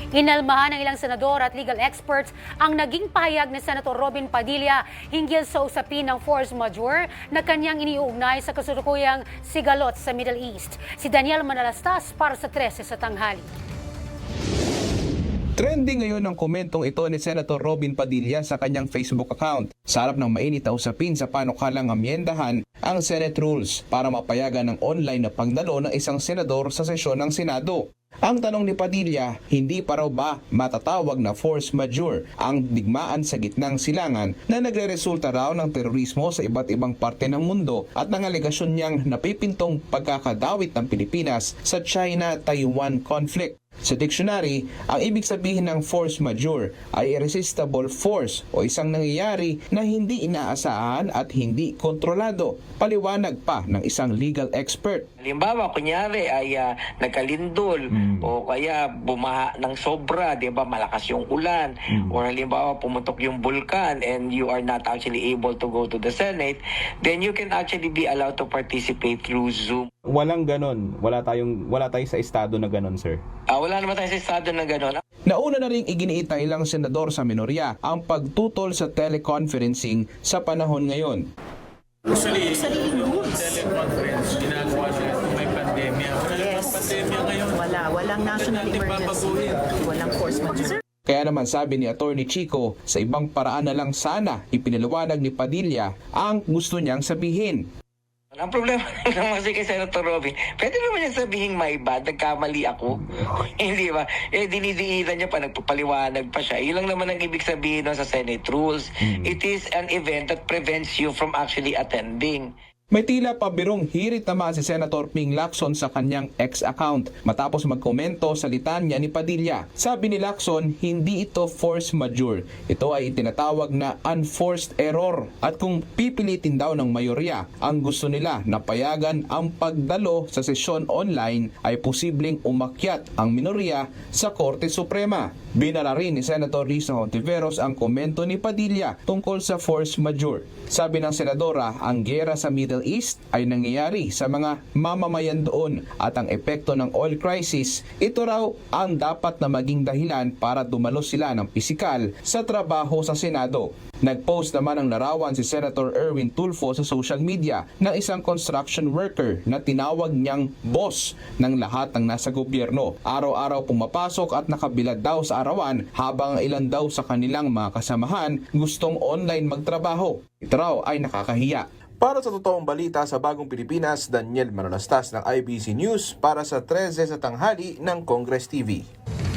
Inalmahan ng ilang senador at legal experts ang naging pahayag ni Senator Robin Padilla hinggil sa usapin ng force majeure na kanyang iniuugnay sa kasulukuyang sigalot sa Middle East. Si Daniel Manalastas para sa 13 sa tanghali. Trending ngayon ang komentong ito ni Senator Robin Padilla sa kanyang Facebook account. Sa harap ng mainit na usapin sa panukalang amyendahan ang Senate Rules para mapayagan ng online na pagdalo ng isang senador sa sesyon ng Senado. Ang tanong ni Padilla, hindi pa raw ba matatawag na force majeure ang digmaan sa gitnang silangan na nagre-resulta raw ng terorismo sa iba't ibang parte ng mundo at ng alegasyon niyang napipintong pagkakadawit ng Pilipinas sa China-Taiwan conflict. Sa dictionary, ang ibig sabihin ng force majeure ay irresistible force o isang nangyayari na hindi inaasahan at hindi kontrolado. Paliwanag pa ng isang legal expert. Halimbawa, kunyari ay nagkalindol o kaya bumaha ng sobra, 'di ba? Malakas yung ulan or halimbawa pumutok yung bulkan and you are not actually able to go to the Senate, then you can actually be allowed to participate through Zoom. Walang ganon. Wala tayo sa estado na ganon, sir. Wala naman tayo sa estado na gano'n. Nauna na ring iginiita ilang senador sa minorya ang pagtutol sa teleconferencing sa panahon ngayon. Usually, teleconference, ginagawa na kung may pandemya. Wala namang pandemya ngayon. Walang national emergency. Walang force majeure. Kaya naman sabi ni Atty. Chico, sa ibang paraan na lang sana ipinaliwanag ni Padilla ang gusto niyang sabihin. Ang problema naman kasi kay Senator Robin, pwede naman niya sabihin my bad, nagkamali ako. Hindi ba? Dinidiitan niya pa, nagpapaliwanag pa siya. Yun lang naman ang ibig sabihin sa Senate rules. It is an event that prevents you from actually attending. May tila pabirong hirit naman si Senator Ping Lacson sa kanyang X account matapos magkomento sa litanya ni Padilla. Sabi ni Lacson, hindi ito force majeure. Ito ay itinatawag na unforced error. At kung pipilitin daw ng mayorya, ang gusto nila na payagan ang pagdalo sa sesyon online ay posibleng umakyat ang minorya sa Korte Suprema. Binara rin ni Senator Risa Hontiveros ang komento ni Padilla tungkol sa force majeure. Sabi ng senadora, ang giyera sa Middle East ay nangyayari sa mga mamamayan doon at ang epekto ng oil crisis, ito raw ang dapat na maging dahilan para dumalo sila ng pisikal sa trabaho sa Senado. Nag-post naman ng larawan si Senator Erwin Tulfo sa social media ng isang construction worker na tinawag niyang boss ng lahat ng nasa gobyerno. Araw-araw pumapasok at nakabilad daw sa arawan habang ilan daw sa kanilang mga kasamahan gustong online magtrabaho. Ito raw ay nakakahiya. Para sa totoong balita sa Bagong Pilipinas, Daniel Manalastas ng IBC News para sa 13 sa tanghali ng Congress TV.